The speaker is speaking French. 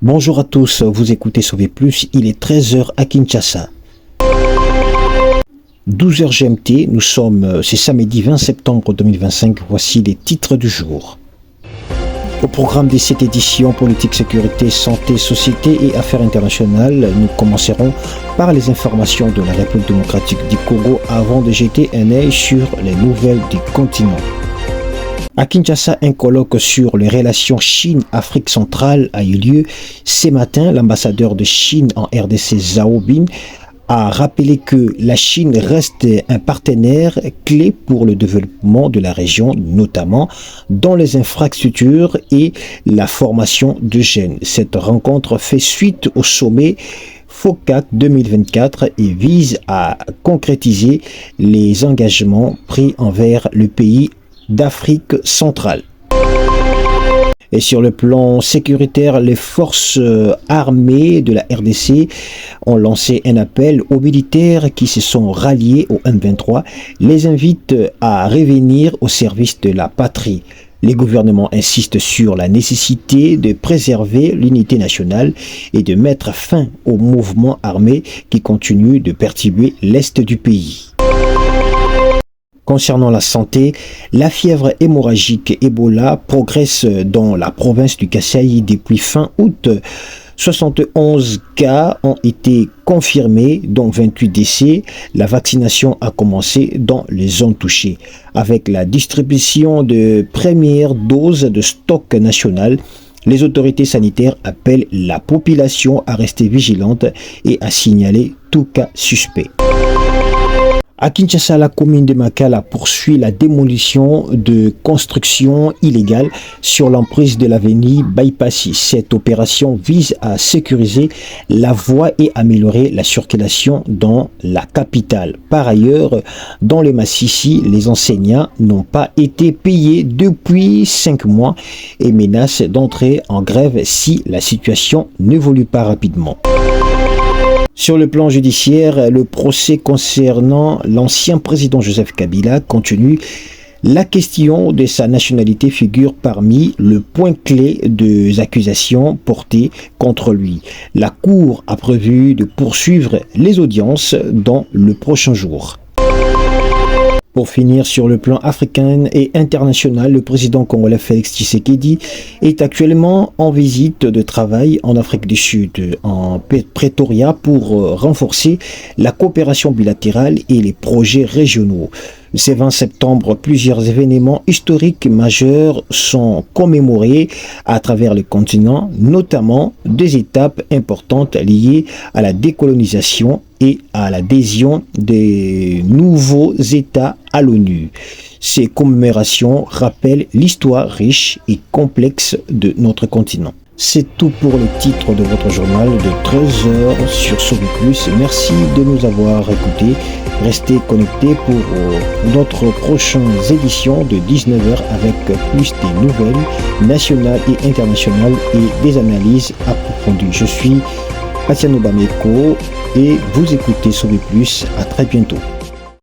Bonjour à tous, vous écoutez Sauver Plus, il est 13h à Kinshasa. 12h GMT, c'est samedi 20 septembre 2025, voici les titres du jour. Au programme de cette édition, politique, sécurité, santé, société et affaires internationales, nous commencerons par les informations de la République démocratique du Congo avant de jeter un œil sur les nouvelles du continent. À Kinshasa, un colloque sur les relations Chine-Afrique centrale a eu lieu. Ce matin, l'ambassadeur de Chine en RDC, Zhao Bin, a rappelé que la Chine reste un partenaire clé pour le développement de la région, notamment dans les infrastructures et la formation de jeunes. Cette rencontre fait suite au sommet FOCAC 2024 et vise à concrétiser les engagements pris envers le pays d'Afrique centrale. Et sur le plan sécuritaire, les forces armées de la RDC ont lancé un appel aux militaires qui se sont ralliés au M23, les invitent à revenir au service de la patrie. Les gouvernements insistent sur la nécessité de préserver l'unité nationale et de mettre fin aux mouvements armés qui continuent de perturber l'est du pays. Concernant la santé, la fièvre hémorragique Ebola progresse dans la province du Kasaï depuis fin août. 71 cas ont été confirmés, dont 28 décès. La vaccination a commencé dans les zones touchées. Avec la distribution de premières doses de stock national, les autorités sanitaires appellent la population à rester vigilante et à signaler tout cas suspect. À Kinshasa, la commune de Makala poursuit la démolition de constructions illégales sur l'emprise de l'avenue Baipassi. Cette opération vise à sécuriser la voie et améliorer la circulation dans la capitale. Par ailleurs, dans les Massissi, les enseignants n'ont pas été payés depuis 5 mois et menacent d'entrer en grève si la situation n'évolue pas rapidement. Sur le plan judiciaire, le procès concernant l'ancien président Joseph Kabila continue. La question de sa nationalité figure parmi le point clé des accusations portées contre lui. La Cour a prévu de poursuivre les audiences dans le prochain jour. Pour finir, sur le plan africain et international, le président congolais Félix Tshisekedi est actuellement en visite de travail en Afrique du Sud, en Pretoria, pour renforcer la coopération bilatérale et les projets régionaux. Ce 20 septembre, plusieurs événements historiques majeurs sont commémorés à travers le continent, notamment des étapes importantes liées à la décolonisation et à l'adhésion des nouveaux États à l'ONU. Ces commémorations rappellent l'histoire riche et complexe de notre continent. C'est tout pour le titre de votre journal de 13h sur Sauver Plus. Merci de nous avoir écoutés. Restez connectés pour notre prochaine édition de 19h avec plus des nouvelles nationales et internationales et des analyses approfondies. Je suis Atiano Bameko et vous écoutez Sauver Plus. À très bientôt.